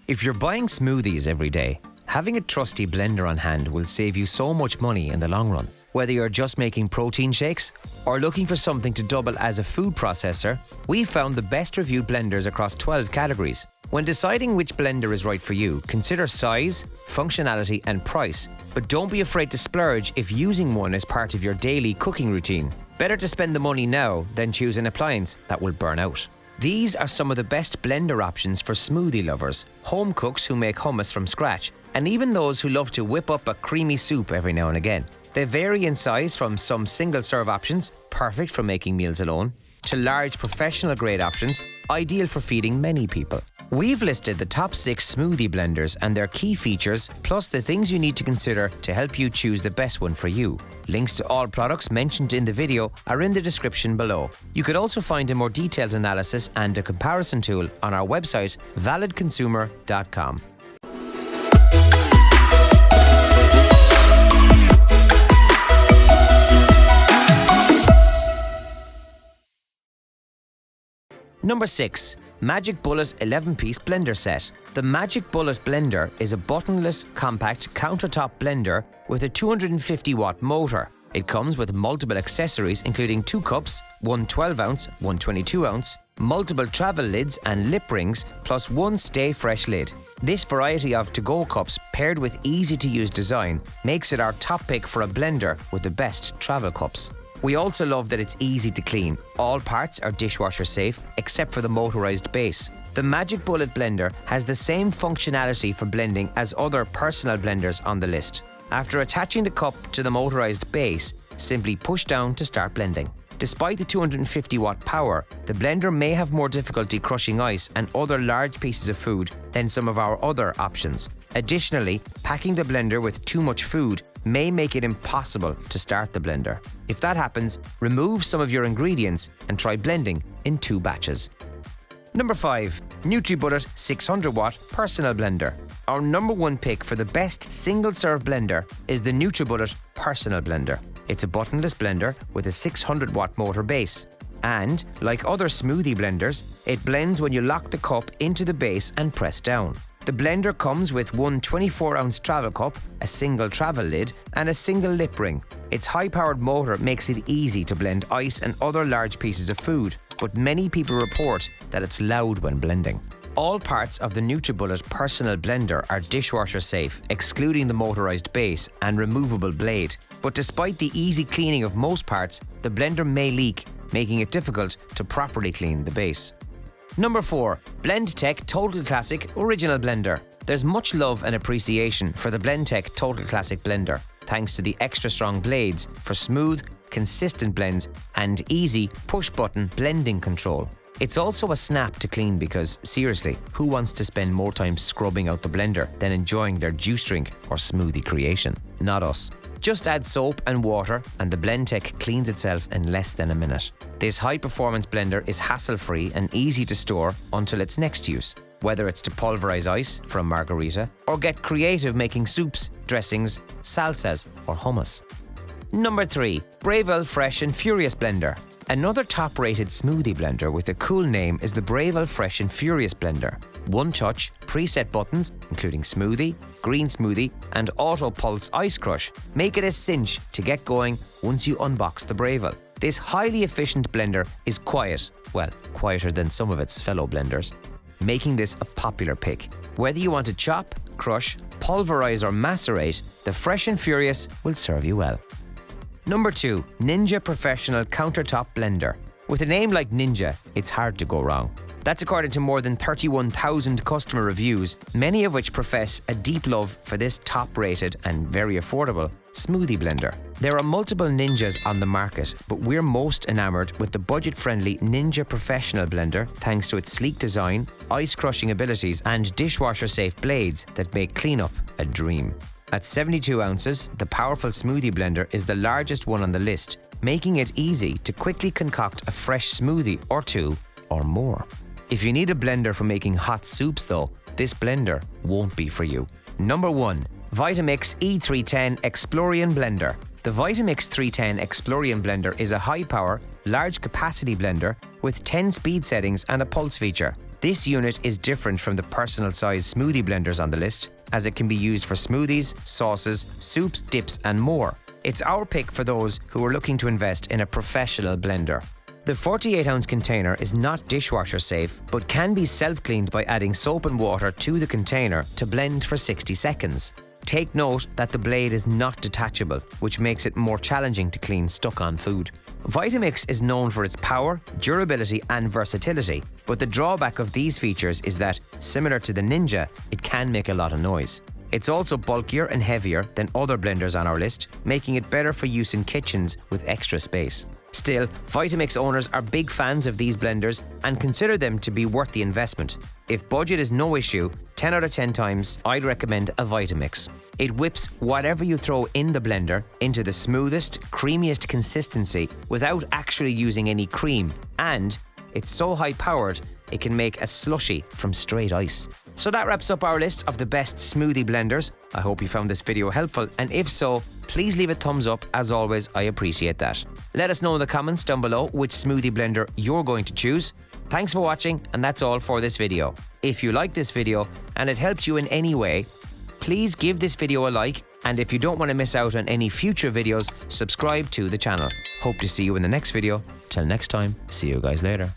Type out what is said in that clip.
If you're buying smoothies every day, having a trusty blender on hand will save you so much money in the long run. Whether you're just making protein shakes or looking for something to double as a food processor, we've found the best reviewed blenders across 12 categories. When deciding which blender is right for you, consider size, functionality and price, but don't be afraid to splurge if using one as part of your daily cooking routine. Better to spend the money now than choose an appliance that will burn out. These are some of the best blender options for smoothie lovers, home cooks who make hummus from scratch, and even those who love to whip up a creamy soup every now and again. They vary in size from some single-serve options, perfect for making meals alone, to large professional-grade options, ideal for feeding many people. We've listed the top 6 smoothie blenders and their key features, plus the things you need to consider to help you choose the best one for you. Links to all products mentioned in the video are in the description below. You could also find a more detailed analysis and a comparison tool on our website, validconsumer.com. Number 6. Magic Bullet 11-piece blender set. The Magic Bullet blender is a buttonless, compact countertop blender with a 250-watt motor. It comes with multiple accessories including 2 cups, one 12-ounce, one 22-ounce, multiple travel lids and lip rings, plus one Stay Fresh lid. This variety of to-go cups paired with easy-to-use design makes it our top pick for a blender with the best travel cups. We also love that it's easy to clean. All parts are dishwasher safe except for the motorized base. The Magic Bullet blender has the same functionality for blending as other personal blenders on the list. After attaching the cup to the motorized base, simply push down to start blending. Despite the 250-watt power, the blender may have more difficulty crushing ice and other large pieces of food than some of our other options. Additionally, packing the blender with too much food may make it impossible to start the blender. If that happens, remove some of your ingredients and try blending in 2 batches. Number 5. NutriBullet 600-watt Personal Blender. Our number 1 pick for the best single-serve blender is the NutriBullet Personal Blender. It's a buttonless blender with a 600-watt motor base. And, like other smoothie blenders, it blends when you lock the cup into the base and press down. The blender comes with one 24-ounce travel cup, a single travel lid, and a single lip ring. Its high-powered motor makes it easy to blend ice and other large pieces of food, but many people report that it's loud when blending. All parts of the NutriBullet Personal Blender are dishwasher safe, excluding the motorized base and removable blade. But despite the easy cleaning of most parts, the blender may leak, making it difficult to properly clean the base. Number 4. BlendTech Total Classic Original Blender. There's much love and appreciation for the BlendTech Total Classic Blender, thanks to the extra strong blades for smooth, consistent blends and easy push-button blending control. It's also a snap to clean because, seriously, who wants to spend more time scrubbing out the blender than enjoying their juice drink or smoothie creation? Not us. Just add soap and water and the BlendTech cleans itself in less than a minute. This high-performance blender is hassle-free and easy to store until its next use, whether it's to pulverize ice for a margarita or get creative making soups, dressings, salsas or hummus. Number 3. Breville Fresh and Furious Blender. Another top-rated smoothie blender with a cool name is the Breville Fresh and Furious Blender. One-touch, preset buttons, including smoothie, green smoothie, and auto pulse ice crush, make it a cinch to get going once you unbox the Breville. This highly efficient blender is quiet, well, quieter than some of its fellow blenders, making this a popular pick. Whether you want to chop, crush, pulverize, or macerate, the Fresh and Furious will serve you well. Number 2. Ninja Professional Countertop Blender. With a name like Ninja, it's hard to go wrong. That's according to more than 31,000 customer reviews, many of which profess a deep love for this top-rated and very affordable smoothie blender. There are multiple Ninjas on the market, but we're most enamored with the budget-friendly Ninja Professional Blender thanks to its sleek design, ice-crushing abilities, and dishwasher-safe blades that make cleanup a dream. At 72 ounces, the powerful smoothie blender is the largest one on the list, making it easy to quickly concoct a fresh smoothie or 2 or more. If you need a blender for making hot soups though, this blender won't be for you. Number 1. Vitamix E310 Explorian Blender. The Vitamix 310 Explorian Blender is a high-power, large-capacity blender with 10 speed settings and a pulse feature. This unit is different from the personal size smoothie blenders on the list, as it can be used for smoothies, sauces, soups, dips and more. It's our pick for those who are looking to invest in a professional blender. The 48-ounce container is not dishwasher safe, but can be self-cleaned by adding soap and water to the container to blend for 60 seconds. Take note that the blade is not detachable, which makes it more challenging to clean stuck-on food. Vitamix is known for its power, durability and versatility, but the drawback of these features is that, similar to the Ninja, it can make a lot of noise. It's also bulkier and heavier than other blenders on our list, making it better for use in kitchens with extra space. Still, Vitamix owners are big fans of these blenders and consider them to be worth the investment. If budget is no issue, 10 out of 10 times, I'd recommend a Vitamix. It whips whatever you throw in the blender into the smoothest, creamiest consistency without actually using any cream, and it's so high-powered it can make a slushie from straight ice. So that wraps up our list of the best smoothie blenders. I hope you found this video helpful, and if so, please leave a thumbs up. As always, I appreciate that. Let us know in the comments down below which smoothie blender you're going to choose. Thanks for watching, and that's all for this video. If you like this video and it helped you in any way, please give this video a like, and if you don't want to miss out on any future videos, subscribe to the channel. Hope to see you in the next video. Till next time, see you guys later.